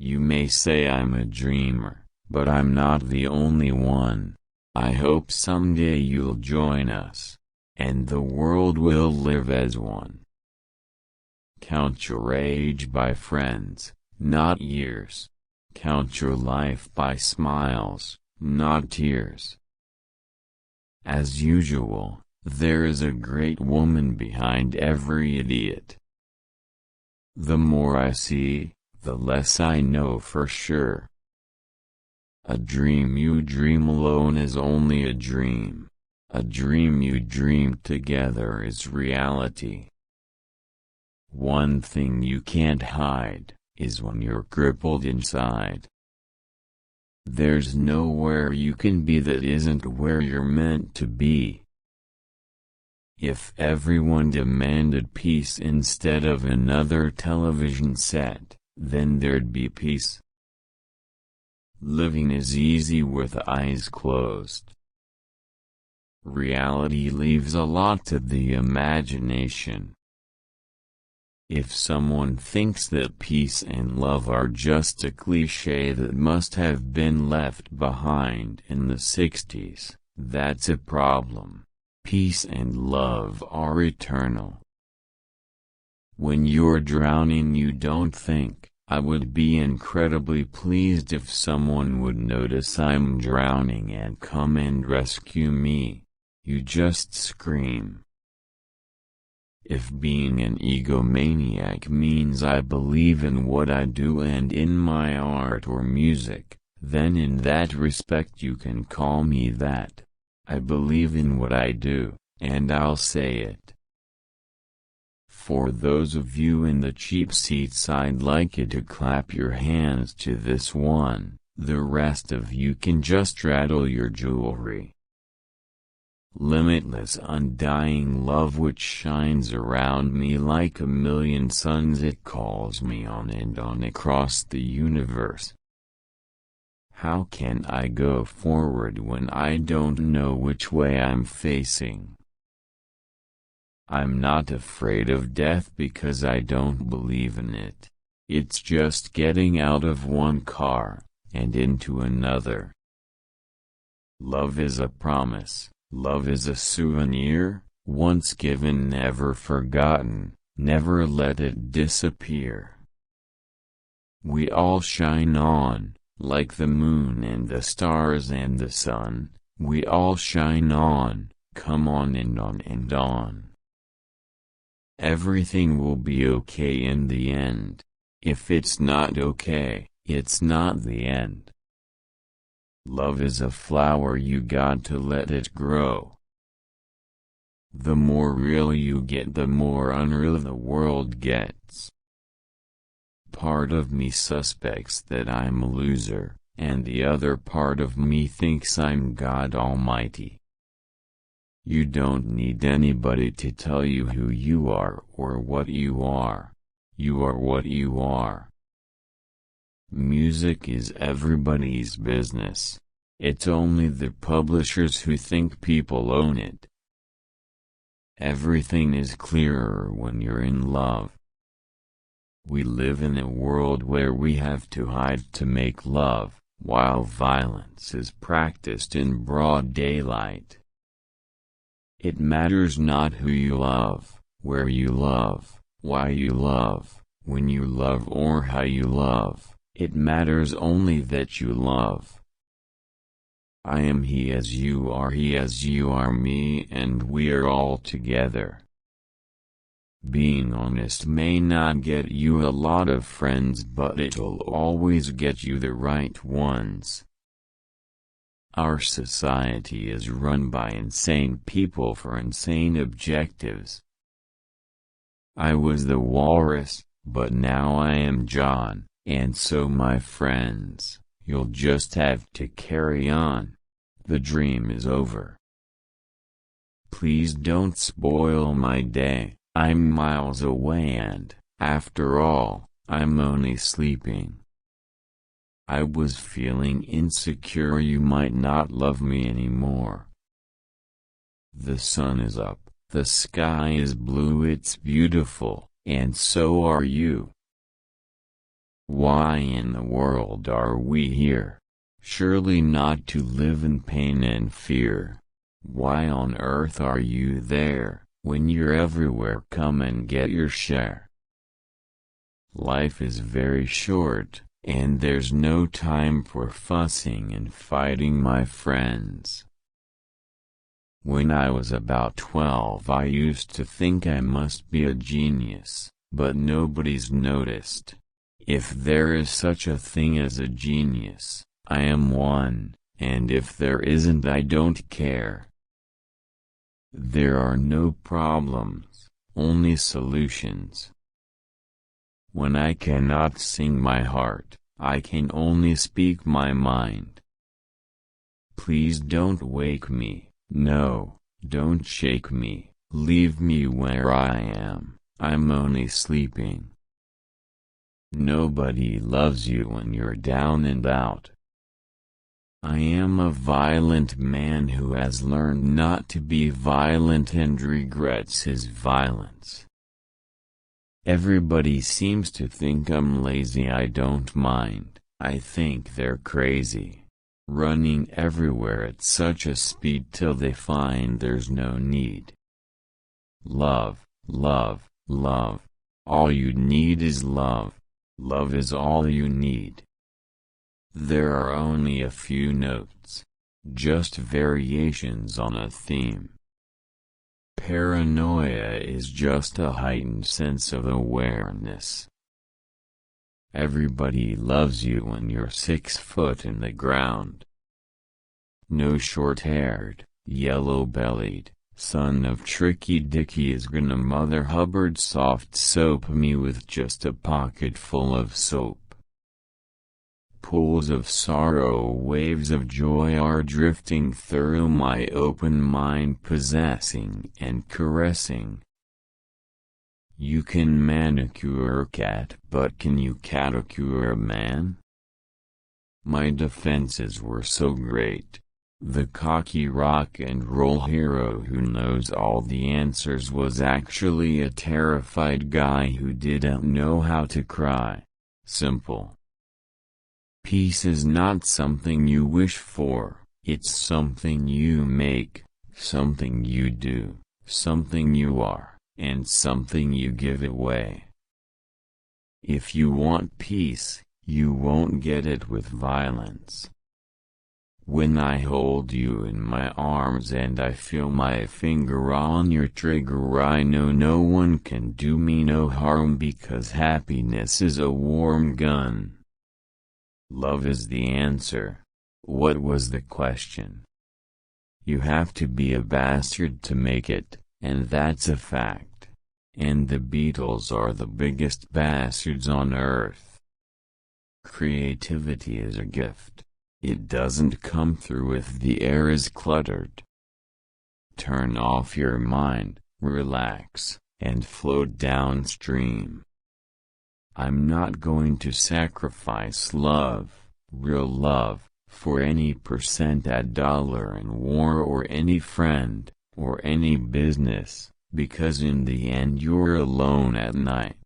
You may say I'm a dreamer, but I'm not the only one. I hope someday you'll join us, and the world will live as one. Count your age by friends, not years. Count your life by smiles, not tears. As usual, there is a great woman behind every idiot. The more I see, the less I know for sure. A dream you dream alone is only a dream. A dream you dream together is reality. One thing you can't hide is when you're crippled inside. There's nowhere you can be that isn't where you're meant to be. If everyone demanded peace instead of another television set, then there'd be peace. Living is easy with eyes closed. Reality leaves a lot to the imagination. If someone thinks that peace and love are just a cliché that must have been left behind in the 60s, that's a problem. Peace and love are eternal. When you're drowning, you don't think, I would be incredibly pleased if someone would notice I'm drowning and come and rescue me. You just scream. If being an egomaniac means I believe in what I do and in my art or music, then in that respect you can call me that. I believe in what I do, and I'll say it. For those of you in the cheap seats, I'd like you to clap your hands to this one. The rest of you can just rattle your jewelry. Limitless undying love which shines around me like a million suns, it calls me on and on across the universe. How can I go forward when I don't know which way I'm facing? I'm not afraid of death because I don't believe in it. It's just getting out of one car and into another. Love is a promise. Love is a souvenir, once given, never forgotten, never let it disappear. We all shine on, like the moon and the stars and the sun, we all shine on, come on and on and on. Everything will be okay in the end. If it's not okay, it's not the end. Love is a flower, you got to let it grow. The more real you get, the more unreal the world gets. Part of me suspects that I'm a loser, and the other part of me thinks I'm God Almighty. You don't need anybody to tell you who you are or what you are. You are what you are. Music is everybody's business. It's only the publishers who think people own it. Everything is clearer when you're in love. We live in a world where we have to hide to make love, while violence is practiced in broad daylight. It matters not who you love, where you love, why you love, when you love or how you love. It matters only that you love. I am he as you are me, and we are all together. Being honest may not get you a lot of friends, but it'll always get you the right ones. Our society is run by insane people for insane objectives. I was the walrus, but now I am John. And so, my friends, you'll just have to carry on. The dream is over. Please don't spoil my day. I'm miles away and, after all, I'm only sleeping. I was feeling insecure you might not love me anymore. The sun is up, the sky is blue, it's beautiful, and so are you. Why in the world are we here? Surely not to live in pain and fear. Why on earth are you there, when you're everywhere? Come and get your share. Life is very short, and there's no time for fussing and fighting, my friends. When I was about 12, I used to think I must be a genius, but nobody's noticed. If there is such a thing as a genius, I am one, and if there isn't, I don't care. There are no problems, only solutions. When I cannot sing my heart, I can only speak my mind. Please don't wake me, no, don't shake me, leave me where I am, I'm only sleeping. Nobody loves you when you're down and out. I am a violent man who has learned not to be violent and regrets his violence. Everybody seems to think I'm lazy. I don't mind, I think they're crazy. Running everywhere at such a speed till they find there's no need. Love, love, love. All you need is love. Love is all you need. There are only a few notes, just variations on a theme. Paranoia is just a heightened sense of awareness. Everybody loves you when you're 6 foot in the ground. No short-haired, yellow-bellied, son of Tricky Dicky is gonna Mother Hubbard soft soap me with just a pocket full of soap. Pools of sorrow, waves of joy are drifting through my open mind, possessing and caressing. You can manicure a cat, but can you caticure a man? My defenses were so great. The cocky rock and roll hero who knows all the answers was actually a terrified guy who didn't know how to cry. Simple. Peace is not something you wish for, it's something you make, something you do, something you are, and something you give away. If you want peace, you won't get it with violence. When I hold you in my arms and I feel my finger on your trigger, I know no one can do me no harm because happiness is a warm gun. Love is the answer. What was the question? You have to be a bastard to make it, and that's a fact. And the Beatles are the biggest bastards on earth. Creativity is a gift. It doesn't come through if the air is cluttered. Turn off your mind, relax, and float downstream. I'm not going to sacrifice love, real love, for any percent at dollar and war or any friend, or any business, because in the end you're alone at night.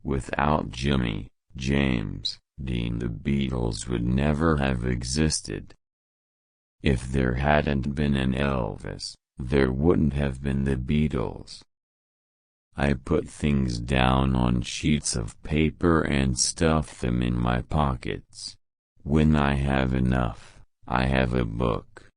Without Jimmy, James, Dean, the Beatles would never have existed. If there hadn't been an Elvis, there wouldn't have been the Beatles. I put things down on sheets of paper and stuff them in my pockets. When I have enough, I have a book.